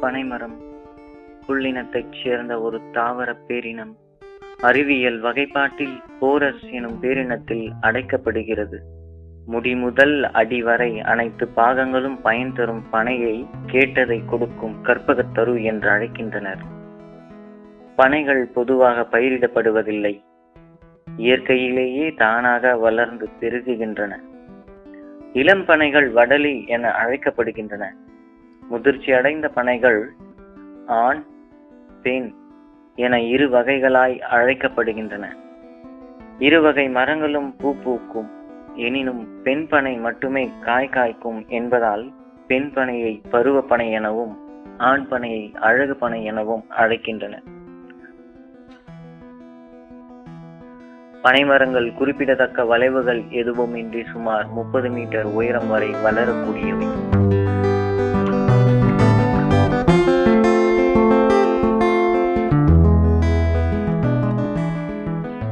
பனைமரம் புள்ளினத்தைச் சேர்ந்த ஒரு தாவர பேரினம். அறிவியல் வகைப்பாட்டில் போரஸ் எனும் பேரினத்தில் அடைக்கப்படுகிறது. முடிமுதல் அடி வரை அனைத்து பாகங்களும் பயன் தரும் பனையை கேட்டதை கொடுக்கும் கற்பகத்தரு என்று அழைக்கின்றனர். பனைகள் பொதுவாக பயிரிடப்படுவதில்லை, இயற்கையிலேயே தானாக வளர்ந்து பெருகுகின்றன. இளம் பனைகள் வடலி என அழைக்கப்படுகின்றன. முதிர்ச்சி அடைந்த பனைகள் ஆண் பெண் என இரு வகைகளாய் அழைக்கப்படுகின்றன. இருவகை மரங்களும் பூ பூக்கும், எனினும் பெண் பனை மட்டுமே காய் காய்க்கும் என்பதால் பெண் பனையை பருவ பனை எனவும் ஆண் பனையை அழகு பனை எனவும் அழைக்கின்றனர். பனைமரங்கள் குறிப்பிடத்தக்க வளைவுகள் எதுவும் இன்றி சுமார் 30 மீட்டர் உயரம் வரை வளரக்கூடியவை.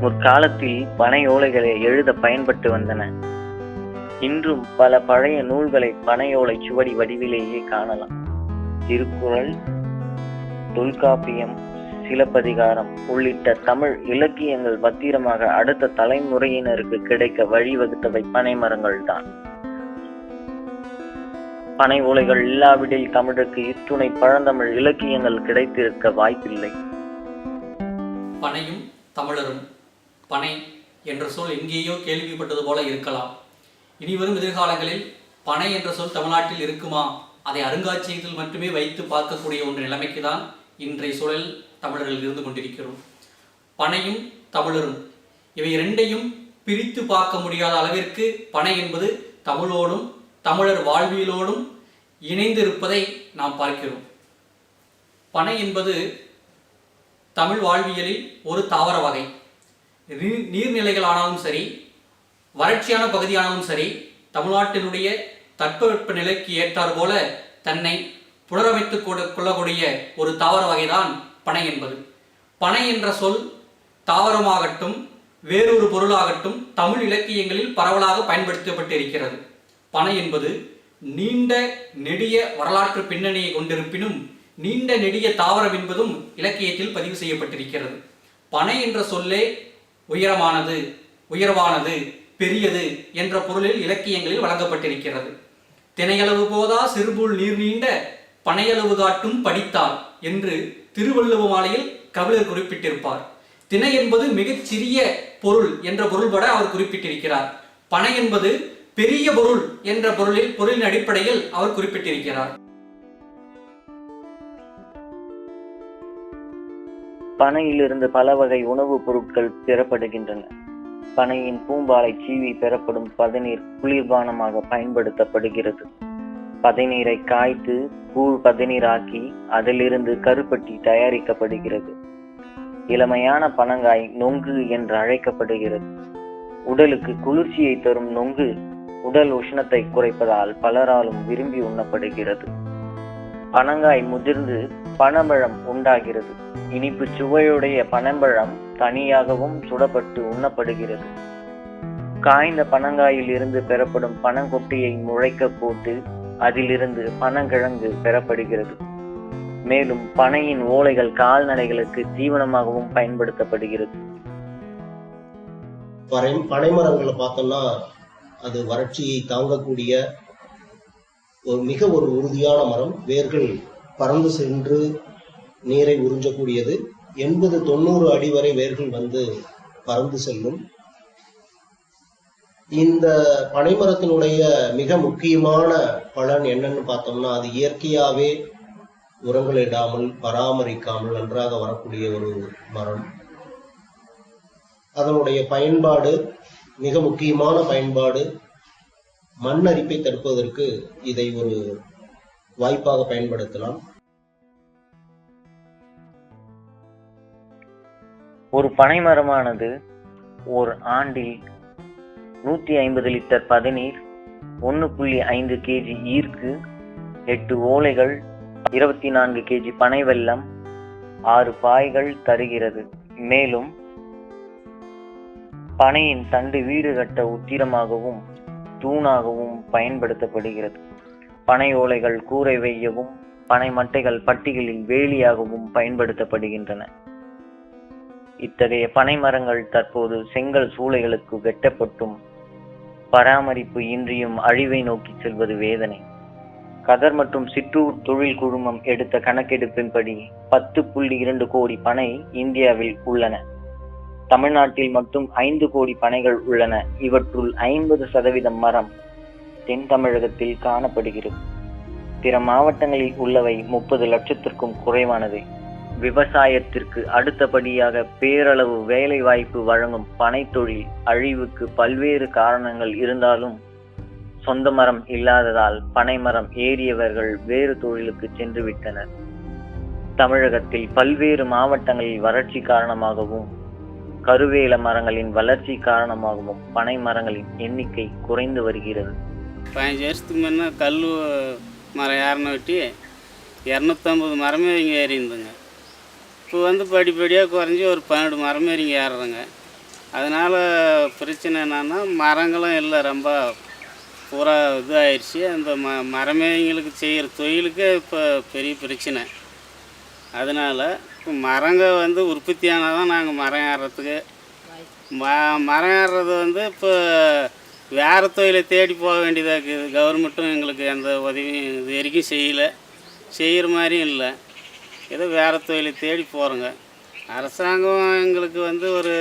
முற்காலத்தில் பனை ஓலைகளை எழுத பயன்பட்டு வந்தன. இன்றும் பல பழைய நூல்களை பனையோலை சுவடி வடிவிலேயே காணலாம். திருக்குறள், தொல்காப்பியம், சிலப்பதிகாரம் உள்ளிட்ட தமிழ் இலக்கியங்கள் பத்திரமாக அடுத்த தலைமுறையினருக்கு கிடைக்க வழிவகுத்தவை பனைமரங்கள் தான். பனை ஓலைகள் இல்லாவிடில் தமிழுக்கு இத்துணை பழந்தமிழ் இலக்கியங்கள் கிடைத்திருக்க வாய்ப்பில்லை. பனையும் தமிழரும். பனை என்ற சொல் எங்கேயோ கேள்விப்பட்டது போல இருக்கலாம். இனிவரும் எதிர்காலங்களில் பனை என்ற சொல் தமிழ்நாட்டில் இருக்குமா, அதை அருங்காட்சியகத்தில் மட்டுமே வைத்து பார்க்கக்கூடிய ஒன்று நிலைமைக்கு தான் இன்றைய சூழல் தமிழர்கள் இருந்து கொண்டிருக்கிறோம். பனையும் தமிழரும் இவை இரண்டையும் பிரித்து பார்க்க முடியாத அளவிற்கு பனை என்பது தமிழோடும் தமிழர் வாழ்வியலோடும் இணைந்து இருப்பதை நாம் பார்க்கிறோம். பனை என்பது தமிழ் வாழ்வியலில் ஒரு தாவர வகை. நீர்நிலைகளானாலும் சரி, வறட்சியான பகுதியானாலும் சரி, தமிழ்நாட்டினுடைய தட்பவெப்ப நிலைக்கு ஏற்றார் போல தன்னை புனரமைத்துக் கொள்ளக்கூடிய ஒரு தாவர வகைதான் பனை என்பது. பனை என்ற சொல் தாவரமாகட்டும் வேறொரு பொருளாகட்டும் தமிழ் இலக்கியங்களில் பரவலாக பயன்படுத்தப்பட்டிருக்கிறது. பனை என்பது நீண்ட நெடிய வரலாற்று பின்னணியை கொண்டிருப்பினும் நீண்ட நெடிய தாவரம் என்பதும் இலக்கியத்தில் பதிவு செய்யப்பட்டிருக்கிறது. பனை என்ற சொல்லே உயரமானது, உயர்வானது, பெரியது என்ற பொருளில் இலக்கியங்களில் வழங்கப்பட்டிருக்கிறது. தினையளவு போதா சிறுபுல் நீர் நீண்ட பனையளவு காட்டும் படித்தால் என்று திருவள்ளுவ மாலையில் கபிலர் குறிப்பிட்டிருப்பார். திணை என்பது மிகச் சிறிய பொருள் என்ற பொருள்பட அவர் குறிப்பிட்டிருக்கிறார். பனை என்பது பெரிய பொருள் என்ற பொருளின் அடிப்படையில் அவர் குறிப்பிட்டிருக்கிறார். பனையிலிருந்து பல வகை உணவுப் பொருட்கள் பெறப்படுகின்றன. பனையின் பூம்பாலை சீவி பெறப்படும் பதநீர் குளிர்பானமாக பயன்படுத்தப்படுகிறது. பதநீரை காய்த்து கூழ் பதநீராக்கி அதிலிருந்து கருப்பட்டி தயாரிக்கப்படுகிறது. இளமையான பனங்காய் நொங்கு என்று அழைக்கப்படுகிறது. உடலுக்கு குளிர்ச்சியை தரும் நொங்கு உடல் உஷ்ணத்தை குறைப்பதால் பலராலும் விரும்பி உண்ணப்படுகிறது. பனங்காய் முதிர்ந்து பனம்பழம் உண்டாகிறது. இனிப்பு சுவையுடைய பனம்பழம் தனியாகவும் சுடப்பட்டு உண்ணப்படுகிறது. காய்ந்த பனங்காயில் இருந்து பெறப்படும் பனங்கொட்டையை முளைக்க போட்டு அதிலிருந்து பனங்கிழங்கு பெறப்படுகிறது. மேலும் பனையின் ஓலைகள் கால்நடைகளுக்கு தீவனமாகவும் பயன்படுத்தப்படுகிறது. பனைமரங்களை பார்த்தோம்னா அது வறட்சியை தாங்கக்கூடிய மிக ஒரு உறுதியான மரம். வேர்கள் பறந்து சென்று நீரை உறிஞ்சக்கூடியது. 80-90 அடி வரை வேர்கள் வந்து பறந்து செல்லும். இந்த பனைமரத்தினுடைய மிக முக்கியமான பலன் என்னன்னு பார்த்தோம்னா, அது இயற்கையாவே உரங்களிடாமல் பராமரிக்காமல் நன்றாக வரக்கூடிய ஒரு மரம். அதனுடைய பயன்பாடு, மிக முக்கியமான பயன்பாடு, மண் அரிப்பை தடுப்பதற்கு இதை ஒரு வாய்ப்பாக பயன்படுத்தலாம். ஒரு பனைமரமானது ஓர் ஆண்டில் 150 லிட்டர் பதநீர், 1.5 kg ஈர்க்கு, 8 ஓலைகள், 24 kg பனை வெல்லம், 6 பாய்கள் தருகிறது. மேலும் பனையின் தண்டு வீடு கட்ட உத்திரமாகவும் தூணாகவும் பயன்படுத்தப்படுகிறது. பனை ஓலைகள் கூரை வையவும் பனை மட்டைகள் பட்டிகளில் வேலியாகவும் பயன்படுத்தப்படுகின்றன. இத்தகைய பனை மரங்கள் தற்போது செங்கல் சூளைகளுக்கு வெட்டப்பட்டும் பராமரிப்பு இன்றியும் அழிவை நோக்கி செல்வது வேதனை. கதர் மற்றும் சிற்றூர் தொழில் குழுமம் எடுத்த கணக்கெடுப்பின்படி 10.2 கோடி பனை இந்தியாவில் உள்ளன. தமிழ்நாட்டில் மட்டும் 5 கோடி பனைகள் உள்ளன. இவற்றுள் 50% மரம் தென் தமிழகத்தில் காணப்படுகிறது. பிற மாவட்டங்களில் உள்ளவை 30 லட்சத்திற்கும் குறைவானதே. விவசாயத்திற்கு அடுத்தபடியாக பேரளவு வேலை வாய்ப்பு வழங்கும் பனை தொழில் அழிவுக்கு பல்வேறு காரணங்கள் இருந்தாலும் சொந்த மரம் இல்லாததால் பனை மரம் ஏறியவர்கள் வேறு தொழிலுக்கு சென்று விட்டனர். தமிழகத்தில் பல்வேறு மாவட்டங்களில் வறட்சி காரணமாகவும் கருவேல மரங்களின் வளர்ச்சி காரணமாகவும் பனை மரங்களின் எண்ணிக்கை குறைந்து வருகிறது. 15 வருஷத்துக்கு முன்னே கல் மரம் ஏறின வெட்டி 250 மரமே இங்கே ஏறிந்துங்க. இப்போ படிப்படியாக குறைஞ்சி ஒரு 12 மரமே இங்கே ஏறுறங்க. அதனால் பிரச்சனை என்னன்னா மரங்களும் இல்லை, ரொம்ப பூரா இதாகிடுச்சு. அந்த மரமேங்களுக்கு செய்கிற தொழிலுக்கு இப்போ பெரிய பிரச்சனை. அதனால் இப்போ மரங்க உற்பத்தி ஆனால் தான் நாங்கள் மரம் ஏறுறதுக்கு மரம் ஏறுறது இப்போ வேறு தொழிலை தேடி போக வேண்டியதாக இருக்குது. கவர்மெண்ட்டும் எங்களுக்கு எந்த உதவியும் இது வரைக்கும் செய்கிற மாதிரியும் இல்லை. ஏதோ வேறு தொழிலை தேடி போகிறோங்க. அரசாங்கம் எங்களுக்கு ஒரு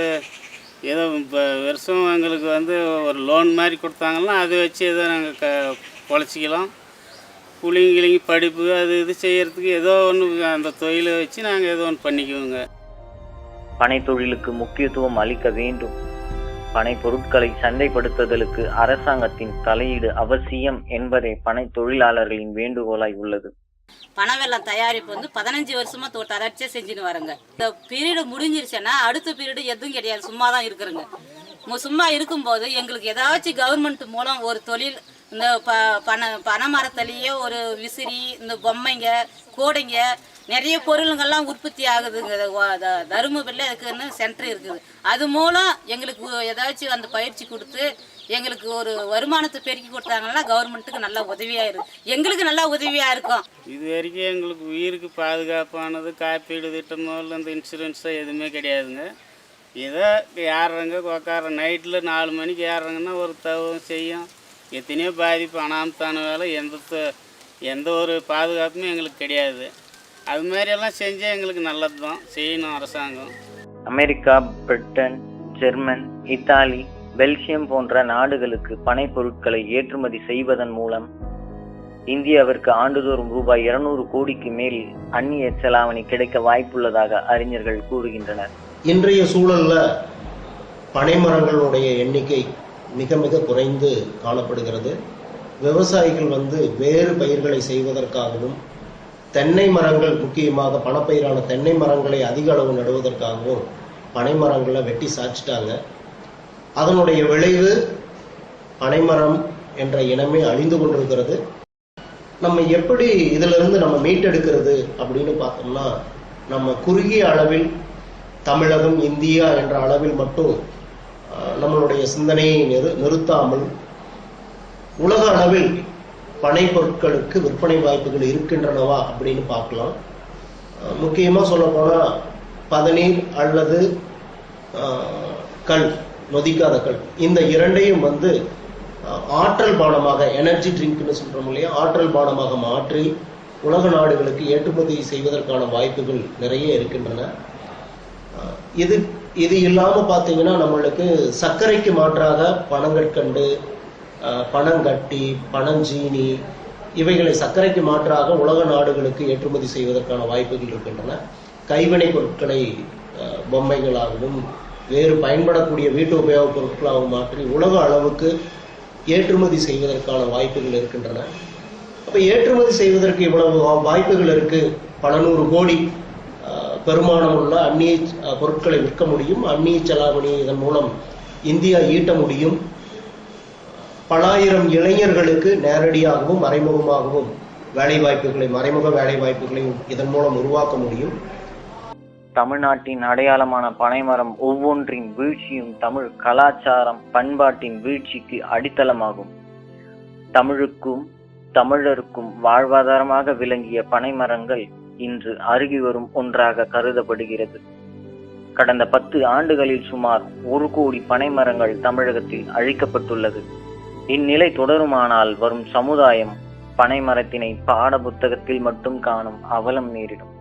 ஏதோ இப்போ வருஷம் எங்களுக்கு ஒரு லோன் மாதிரி கொடுத்தாங்கன்னா அதை வச்சு ஏதோ நாங்கள் பொழைச்சிக்கலாம். புள்ளிங்கிளிங்கி படிப்பு அது இது செய்கிறதுக்கு ஏதோ ஒன்று அந்த தொழிலை வச்சு நாங்கள் ஏதோ ஒன்று பண்ணிக்குவோங்க. பனை தொழிலுக்கு முக்கியத்துவம் அளிக்க வேண்டும். பனை பொருட்களை சந்தைப்படுத்துதலுக்கு அரசாங்கத்தின் தலையீடு அவசியம் என்பதே பனை தொழிலாளர்களின் வேண்டுகோளாய் உள்ளது. பனவெல்லம் தயாரிப்பு 15 வருஷமா தொடர்ச்சியாக செஞ்சுன்னு வரங்க. இந்த பீரியடு முடிஞ்சிருச்சுன்னா அடுத்த பீரியடு எதுவும் கிடையாது, சும்மா தான் இருக்கிறோங்க. சும்மா இருக்கும்போது எங்களுக்கு ஏதாச்சும் கவர்மெண்ட் மூலம் ஒரு தொழில், இந்த பனை மரத்துலேயே ஒரு விசிறி, இந்த பொம்மைங்க, கூடைங்க, நிறைய பொருளுங்கள்லாம் உற்பத்தி ஆகுதுங்க. தருமபுரியில் அதுக்குன்னு சென்டர் இருக்குது. அது மூலம் எங்களுக்கு ஏதாச்சும் அந்த பயிற்சி கொடுத்து எங்களுக்கு ஒரு வருமானத்தை பெருக்கி கொடுத்தாங்கன்னா கவர்மெண்ட்டுக்கு நல்லா உதவியாக இருக்கும், எங்களுக்கு நல்லா உதவியாக இருக்கும். இது வரைக்கும் எங்களுக்கு உயிருக்கு பாதுகாப்பானது காப்பீடு திட்டமோ இல்லை இந்த இன்சூரன்ஸோ எதுவுமே கிடையாதுங்க. ஏதோ ஏறுறங்க உக்கார நைட்டில் 4 மணிக்கு ஏறுறாங்கன்னா ஒரு தவம் செய்யும். எத்தனையோ பாதிப்பு அனாமத்தான வேலை, எந்த ஒரு பாதுகாப்புமே எங்களுக்கு கிடையாது. அது மாதிரியெல்லாம் செஞ்சால் எங்களுக்கு நல்லது தான் செய்யணும் அரசாங்கம். America, Britain, German, Italy, Belgium போன்ற நாடுகளுக்கு பனை பொருட்களை ஏற்றுமதி செய்வதன் மூலம் இந்தியாவிற்கு ஆண்டுதோறும் ரூபாய் 200 கோடிக்கு மேல் அந்நிய செலாவணி கிடைக்க வாய்ப்புள்ளதாக அறிஞர்கள் கூறுகின்றனர். இன்றைய சூழல்ல பனைமரங்களுடைய எண்ணிக்கை மிக மிக குறைந்து காணப்படுகிறது. விவசாயிகள் வேறு பயிர்களை செய்வதற்காகவும் தென்னை மரங்கள், முக்கியமாக பணப்பயிரான தென்னை மரங்களை அதிக அளவு நடுவதற்காகவும் பனை மரங்களை வெட்டி சாய்ச்சிட்டாங்க. அதனுடைய விளைவு பனைமரம் என்ற இனமே அழிந்து கொண்டிருக்கிறது. நம்ம எப்படி இதிலிருந்து நம்ம மீட்டெடுக்கிறது அப்படின்னு பார்த்தோம்னா, நம்ம குறுகிய அளவில் தமிழகம், இந்தியா என்ற அளவில் மட்டும் நம்மளுடைய சிந்தனையை நிறுத்தாமல் உலக அளவில் பனை பொருட்களுக்கு விற்பனை வாய்ப்புகள் இருக்கின்றனவா அப்படின்னு பார்க்கலாம். முக்கியமாக சொல்ல போனால் பதநீர் அல்லது கல், நொதிக்காத கல், இந்த இரண்டையும் ஆற்றல் பானமாக, எனர்ஜி ட்ரிங்க்னு சொல்றோம் இல்லையா, ஆற்றல் பானமாக மாற்றி உலக நாடுகளுக்கு ஏற்றுமதி செய்வதற்கான வாய்ப்புகள் நிறைய இருக்கின்றன. இது இல்லாம பார்த்தீங்கன்னா நம்மளுக்கு சர்க்கரைக்கு மாற்றாக பனங்கற்கண்டு, பனங்கட்டி, பனஞ்சீனி இவைகளை சர்க்கரைக்கு மாற்றாக உலக நாடுகளுக்கு ஏற்றுமதி செய்வதற்கான வாய்ப்புகள் இருக்கின்றன. கைவினை பொருட்களை பொம்மைகளாகவும் வேறு பயன்படக்கூடிய வீட்டு உபயோகப் பொருட்களாகவும் மாற்றி உலக அளவுக்கு ஏற்றுமதி செய்வதற்கான வாய்ப்புகள் இருக்கின்றன. அப்ப ஏற்றுமதி செய்வதற்கு இவ்வளவு வாய்ப்புகள் இருக்கு. பல 100 கோடி பெருமானம் உள்ள அந்நிய பொருட்களை விற்க முடியும். அந்நிய செலாவணி இதன் மூலம் இந்தியா ஈட்ட முடியும். பல ஆயிரம் இளைஞர்களுக்கு நேரடியாகவும் மறைமுகமாகவும் மறைமுக வேலை வாய்ப்புகளை இதன் மூலம் உருவாக்க முடியும். தமிழ்நாட்டின் அடையாளமான பனைமரம் ஒவ்வொன்றின் வீழ்ச்சியும் தமிழ் கலாச்சாரம், பண்பாட்டின் வீழ்ச்சிக்கு அடித்தளமாகும். தமிழுக்கும் தமிழருக்கும் வாழ்வாதாரமாக விளங்கிய பனை மரங்கள் இன்று அருகி வரும் ஒன்றாக கருதப்படுகிறது. கடந்த 10 ஆண்டுகளில் சுமார் 1 கோடி பனை மரங்கள் தமிழகத்தில் அழிக்கப்பட்டுள்ளது. இந்நிலை தொடருமானால் வரும் சமுதாயம் பனை மரத்தினை பாட புத்தகத்தில் மட்டும் காணும் அவலம் நேரிடும்.